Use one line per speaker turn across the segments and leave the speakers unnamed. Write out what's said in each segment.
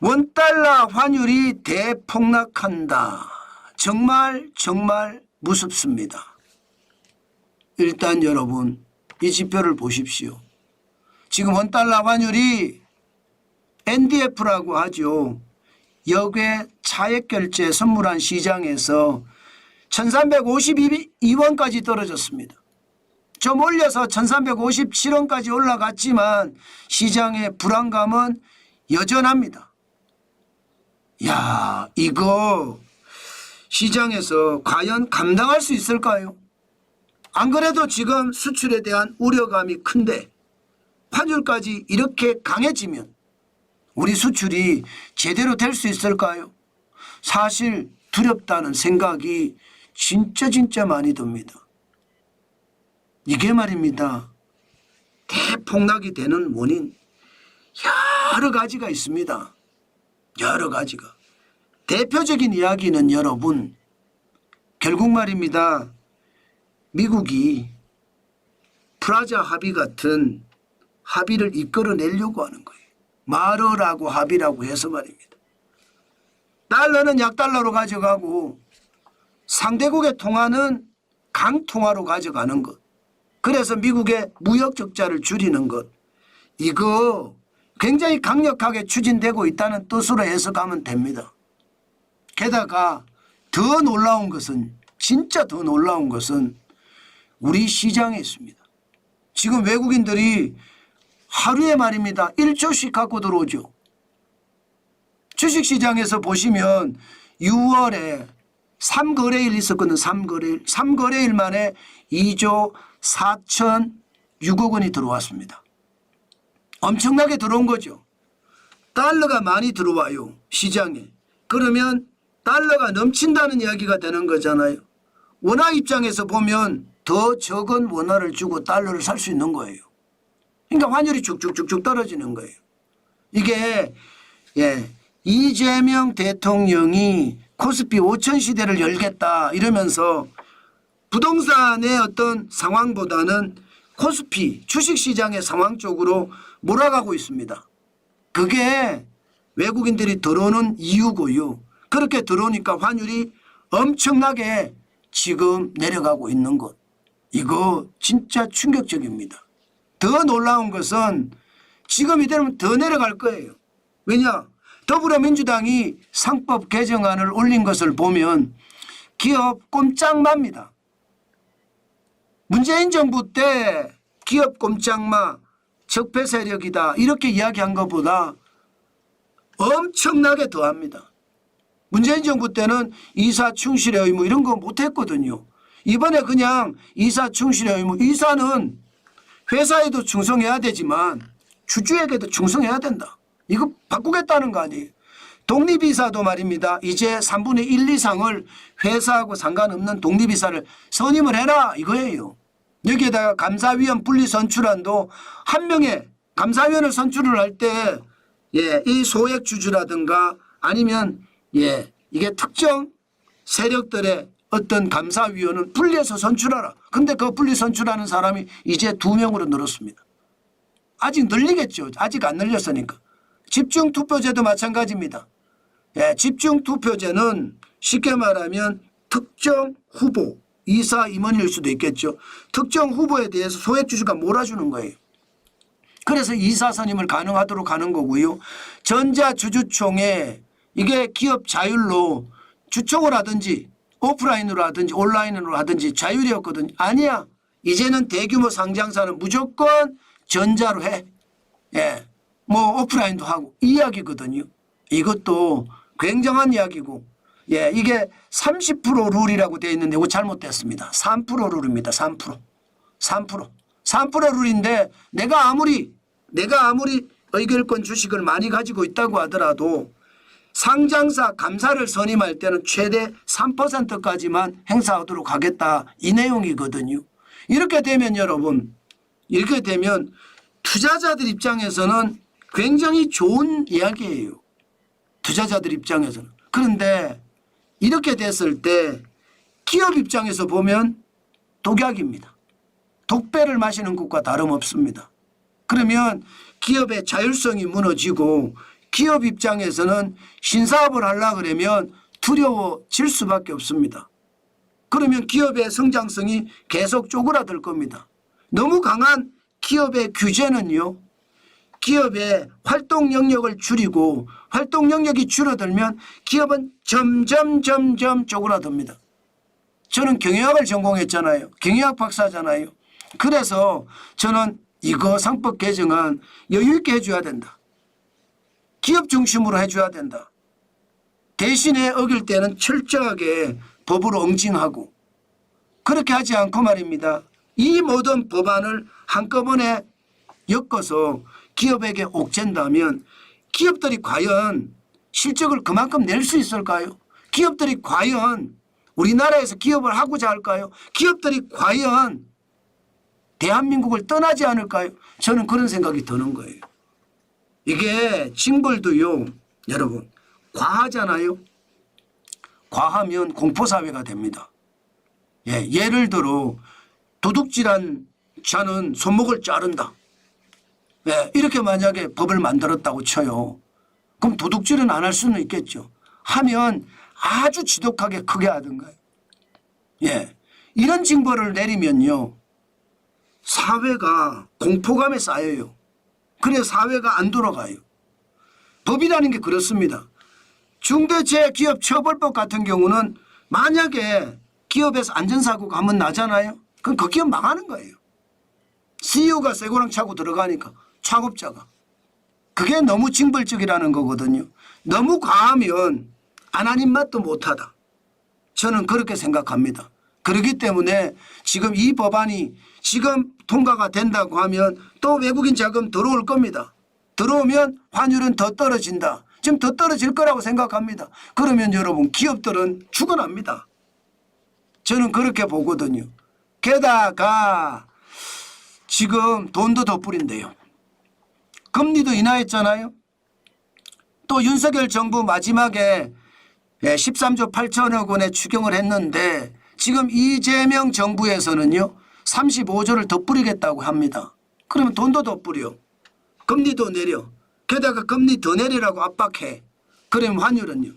원달러 환율이 대폭락한다. 정말 무섭습니다. 일단 여러분 이 지표를 보십시오. 지금 원달러 환율이 NDF라고 하죠. 역외 차액결제 선물한 시장에서 1352원까지 떨어졌습니다. 좀 올려서 1357원까지 올라갔지만 시장의 불안감은 여전합니다. 야, 이거 시장에서 과연 감당할 수 있을까요? 안 그래도 지금 수출에 대한 우려감이 큰데 환율까지 이렇게 강해지면 우리 수출이 제대로 될 수 있을까요? 사실 두렵다는 생각이 진짜 많이 듭니다. 이게 말입니다. 대폭락이 되는 원인 여러 가지가 있습니다. 여러 가지가. 대표적인 이야기는 여러분 결국 말입니다. 미국이 프라자 합의 같은 합의를 이끌어내려고 하는 거예요. 마르라고 합의라고 해서 말입니다. 달러는 약달러로 가져가고 상대국의 통화는 강통화로 가져가는 것. 그래서 미국의 무역 적자를 줄이는 것. 이거 굉장히 강력하게 추진되고 있다는 뜻으로 해석하면 됩니다. 게다가 더 놀라운 것은 진짜 더 놀라운 것은 우리 시장에 있습니다. 지금 외국인들이 하루에 말입니다. 1조씩 갖고 들어오죠. 주식시장에서 보시면 6월에 3거래일 있었거든요. 3거래일. 3거래일 만에 2조 4,006억 원이 들어왔습니다. 엄청나게 들어온 거죠. 달러가 많이 들어와요. 시장에. 그러면 달러가 넘친다는 이야기가 되는 거잖아요. 원화 입장에서 보면 더 적은 원화를 주고 달러를 살 수 있는 거예요. 그러니까 환율이 쭉쭉쭉쭉 떨어지는 거예요. 이게 이재명 대통령이 코스피 5천 시대를 열겠다 이러면서 부동산의 어떤 상황보다는 코스피 주식시장의 상황 쪽으로 몰아가고 있습니다. 그게 외국인들이 들어오는 이유고요. 그렇게 들어오니까 환율이 엄청나게 지금 내려가고 있는 것. 이거 진짜 충격적입니다. 더 놀라운 것은 지금 이대로면 더 내려갈 거예요. 왜냐? 더불어민주당이 상법 개정안을 올린 것을 보면 기업 꼼짝마입니다. 문재인 정부 때 기업 꼼짝마 적폐 세력이다 이렇게 이야기한 것보다 엄청나게 더합니다. 문재인 정부 때는 이사 충실의 의무 이런 거 못했거든요. 이번에 그냥 이사 충실의 의무. 이사는 회사에도 충성해야 되지만 주주에게도 충성해야 된다. 이거 바꾸겠다는 거 아니에요. 독립이사도 말입니다. 이제 3분의 1 이상을 회사하고 상관없는 독립이사를 선임을 해라 이거예요. 여기에다가 감사위원 분리선출안도 한 명의 감사위원을 선출을 할 때 이 소액주주라든가 아니면 이게 특정 세력들의 어떤 감사위원은 분리해서 선출하라. 근데 그 분리 선출하는 사람이 이제 2명으로 늘었습니다. 아직 늘리겠죠. 아직 안 늘렸으니까. 집중투표제도 마찬가지입니다. 집중투표제는 쉽게 말하면 특정 후보, 이사 임원일 수도 있겠죠. 특정 후보에 대해서 소액주주가 몰아주는 거예요. 그래서 이사 선임을 가능하도록 하는 거고요. 전자주주총회 이게 기업 자율로 주총을 하든지 오프라인으로 하든지 온라인으로 하든지 자율이었거든요. 아니야. 이제는 대규모 상장사는 무조건 전자로 해. 뭐 오프라인도 하고 이 이야기거든요. 이것도 굉장한 이야기고 이게 30% 룰이라고 되어 있는데 이거 잘못됐습니다. 3% 룰입니다. 3% 룰인데 내가 아무리 의결권 주식을 많이 가지고 있다고 하더라도 상장사 감사를 선임할 때는 최대 3%까지만 행사하도록 하겠다 이 내용이거든요. 이렇게 되면 여러분 이렇게 되면 투자자들 입장에서는 굉장히 좋은 이야기예요. 투자자들 입장에서는. 그런데 이렇게 됐을 때 기업 입장에서 보면 독약입니다. 독배를 마시는 것과 다름없습니다. 그러면 기업의 자율성이 무너지고 기업 입장에서는 신사업을 하려고 그러면 두려워질 수밖에 없습니다. 그러면 기업의 성장성이 계속 쪼그라들 겁니다. 너무 강한 기업의 규제는요, 기업의 활동 영역을 줄이고 활동 영역이 줄어들면 기업은 점점 쪼그라듭니다. 저는 경영학을 전공했잖아요. 경영학 박사잖아요. 그래서 저는 이거 상법 개정안 여유 있게 해줘야 된다. 기업 중심으로 해줘야 된다. 대신에 어길 때는 철저하게 법으로 응징하고, 그렇게 하지 않고 말입니다. 이 모든 법안을 한꺼번에 엮어서 기업에게 옥죄한다면 기업들이 과연 실적을 그만큼 낼 수 있을까요? 기업들이 과연 우리나라에서 기업을 하고자 할까요? 기업들이 과연 대한민국을 떠나지 않을까요? 저는 그런 생각이 드는 거예요. 이게 징벌도요, 여러분, 과하잖아요. 과하면 공포사회가 됩니다. 예, 예를 들어 도둑질한 자는 손목을 자른다. 예, 이렇게 만약에 법을 만들었다고 쳐요. 그럼 도둑질은 안 할 수는 있겠죠. 하면 아주 지독하게 크게 하던가요. 예, 이런 징벌을 내리면요, 사회가 공포감에 쌓여요. 그래서 사회가 안 돌아가요. 법이라는 게 그렇습니다. 중대재해기업처벌법 같은 경우는 만약에 기업에서 안전사고가 한번 나잖아요. 그럼 그 기업 망하는 거예요. CEO가 쇠고랑 차고 들어가니까, 창업자가. 그게 너무 징벌적이라는 거거든요. 너무 과하면 안 한 입맛도 못하다. 저는 그렇게 생각합니다. 그렇기 때문에 지금 이 법안이 지금 통과가 된다고 하면 또 외국인 자금 들어올 겁니다. 들어오면 환율은 더 떨어진다. 지금 더 떨어질 거라고 생각합니다. 그러면 여러분, 기업들은 죽어납니다. 저는 그렇게 보거든요. 게다가 지금 돈도 더 뿌린대요. 금리도 인하했잖아요. 또 윤석열 정부 마지막에 13조 8천억 원에 추경을 했는데 지금 이재명 정부에서는요 35조를 더 뿌리겠다고 합니다. 그러면 돈도 더 뿌려. 금리도 내려. 게다가 금리 더 내리라고 압박해. 그러면 환율은요.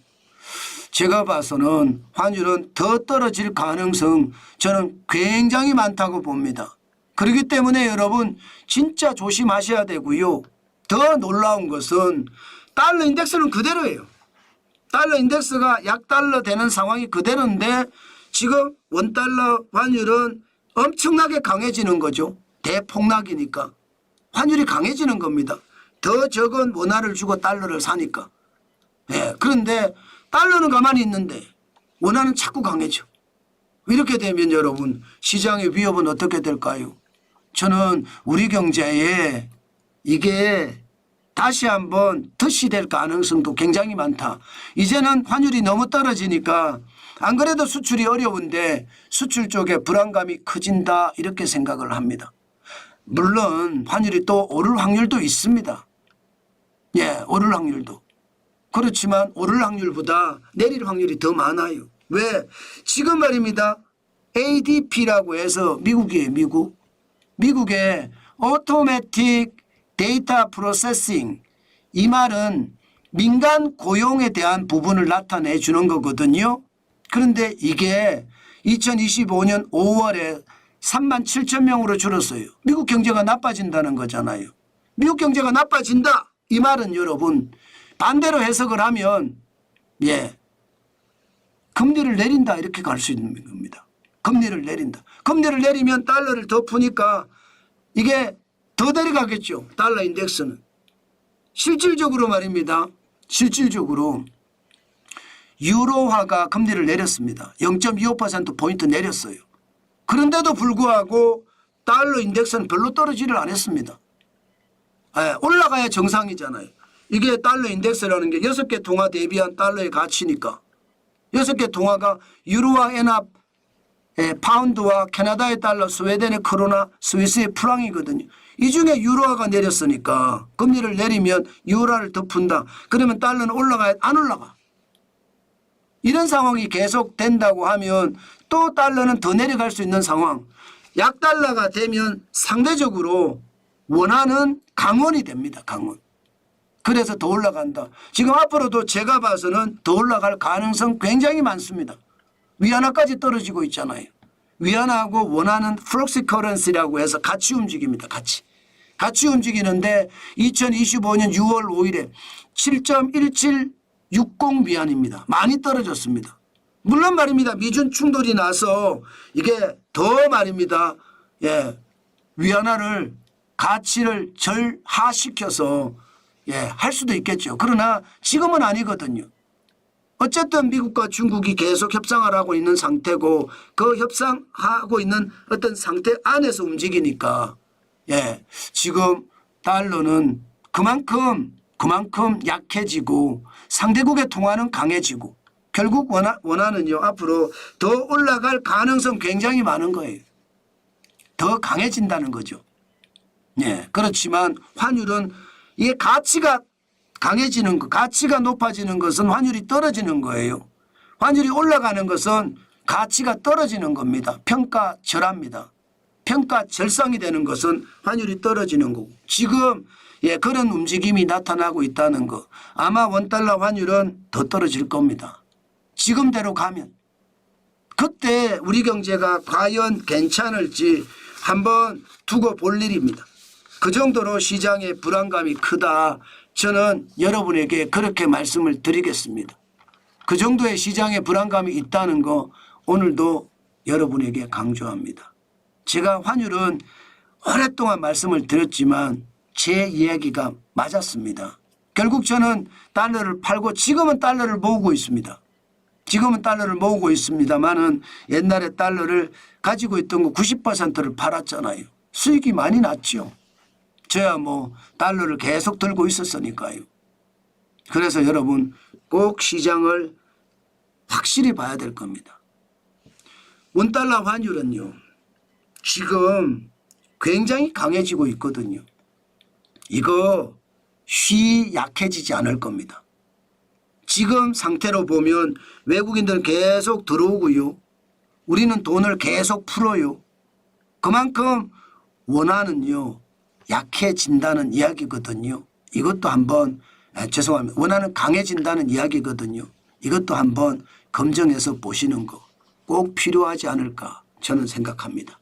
제가 봐서는 환율은 더 떨어질 가능성 저는 굉장히 많다고 봅니다. 그렇기 때문에 여러분 진짜 조심하셔야 되고요. 더 놀라운 것은 달러 인덱스는 그대로예요. 달러 인덱스가 약달러 되는 상황이 그대로인데 지금 원달러 환율은 엄청나게 강해지는 거죠. 대폭락이니까. 환율이 강해지는 겁니다. 더 적은 원화를 주고 달러를 사니까. 예, 그런데 달러는 가만히 있는데 원화는 자꾸 강해져. 이렇게 되면 여러분 시장의 위협은 어떻게 될까요? 저는 우리 경제에 이게 다시 한번 덫이 가능성도 굉장히 많다. 이제는 환율이 너무 떨어지니까 안 그래도 수출이 어려운데 수출 쪽에 불안감이 커진다 이렇게 생각을 합니다. 물론 환율이 또 오를 확률도 있습니다. 예, 오를 확률도. 그렇지만 오를 확률보다 내릴 확률이 더 많아요. 왜? 지금 말입니다. ADP라고 해서 미국이에요. 미국의 오토매틱 데이터 프로세싱, 이 말은 민간 고용에 대한 부분을 나타내 주는 거거든요. 그런데 이게 2025년 5월에 3만 7천 명으로 줄었어요. 미국 경제가 나빠진다는 거잖아요. 미국 경제가 나빠진다. 이 말은 여러분 반대로 해석을 하면 예, 금리를 내린다 이렇게 갈 수 있는 겁니다. 금리를 내린다. 금리를 내리면 달러를 더 푸니까 이게 더 내려가겠죠. 달러 인덱스는. 실질적으로 말입니다. 실질적으로 유로화가 금리를 내렸습니다. 0.25%포인트 내렸어요. 그런데도 불구하고 달러 인덱스는 별로 떨어지를 안 했습니다. 올라가야 정상이잖아요. 이게 달러 인덱스라는 게 6개 통화 대비한 달러의 가치니까 6개 통화가 유로와 엔합, 파운드와 캐나다의 달러, 스웨덴의 크로나, 스위스의 프랑이거든요. 이 중에 유로화가 내렸으니까 금리를 내리면 유로화를 더 푼다. 그러면 달러는 올라가야 안 올라가. 이런 상황이 계속 된다고 하면 또 달러는 더 내려갈 수 있는 상황. 약달러가 되면 상대적으로 원화는 강원이 됩니다. 강원. 그래서 더 올라간다. 지금 앞으로도 제가 봐서는 더 올라갈 가능성 굉장히 많습니다. 위안화까지 떨어지고 있잖아요. 위안화하고 원화는 플럭스 커런시라고 해서 같이 움직입니다. 같이 움직이는데 2025년 6월 5일에 7.1760 위안입니다. 많이 떨어졌습니다. 물론 말입니다. 미중 충돌이 나서 이게 더 말입니다. 예, 위안화를 가치를 절하시켜서 할 수도 있겠죠. 그러나 지금은 아니거든요. 어쨌든 미국과 중국이 계속 협상을 하고 있는 상태고 그 협상하고 있는 어떤 상태 안에서 움직이니까 지금 달러는 그만큼 약해지고 상대국의 통화는 강해지고 결국 원화는요 앞으로 더 올라갈 가능성 굉장히 많은 거예요. 더 강해진다는 거죠. 그렇지만 환율은 이게 가치가 강해지는 것, 가치가 높아지는 것은 환율이 떨어지는 거예요. 환율이 올라가는 것은 가치가 떨어지는 겁니다. 평가절하입니다. 평가절상이 되는 것은 환율이 떨어지는 거고 지금 그런 움직임이 나타나고 있다는 거. 아마 원달러 환율은 더 떨어질 겁니다. 지금대로 가면. 그때 우리 경제가 과연 괜찮을지 한번 두고 볼 일입니다. 그 정도로 시장의 불안감이 크다. 저는 여러분에게 그렇게 말씀을 드리겠습니다. 그 정도의 시장의 불안감이 있다는 거 오늘도 여러분에게 강조합니다. 제가 환율은 오랫동안 말씀을 드렸지만 제 이야기가 맞았습니다. 결국 저는 달러를 팔고 지금은 달러를 모으고 있습니다. 지금은 달러를 모으고 있습니다만은 옛날에 달러를 가지고 있던 거 90%를 팔았잖아요. 수익이 많이 났죠. 저야 뭐 달러를 계속 들고 있었으니까요. 그래서 여러분 꼭 시장을 확실히 봐야 될 겁니다. 원달러 환율은요. 지금 굉장히 강해지고 있거든요. 이거 쉬 약해지지 않을 겁니다. 지금 상태로 보면 외국인들은 계속 들어오고요. 우리는 돈을 계속 풀어요. 그만큼 원화는요. 약해진다는 이야기거든요. 이것도 한번 죄송합니다. 원화는 강해진다는 이야기거든요. 이것도 한번 검증해서 보시는 거 꼭 필요하지 않을까 저는 생각합니다.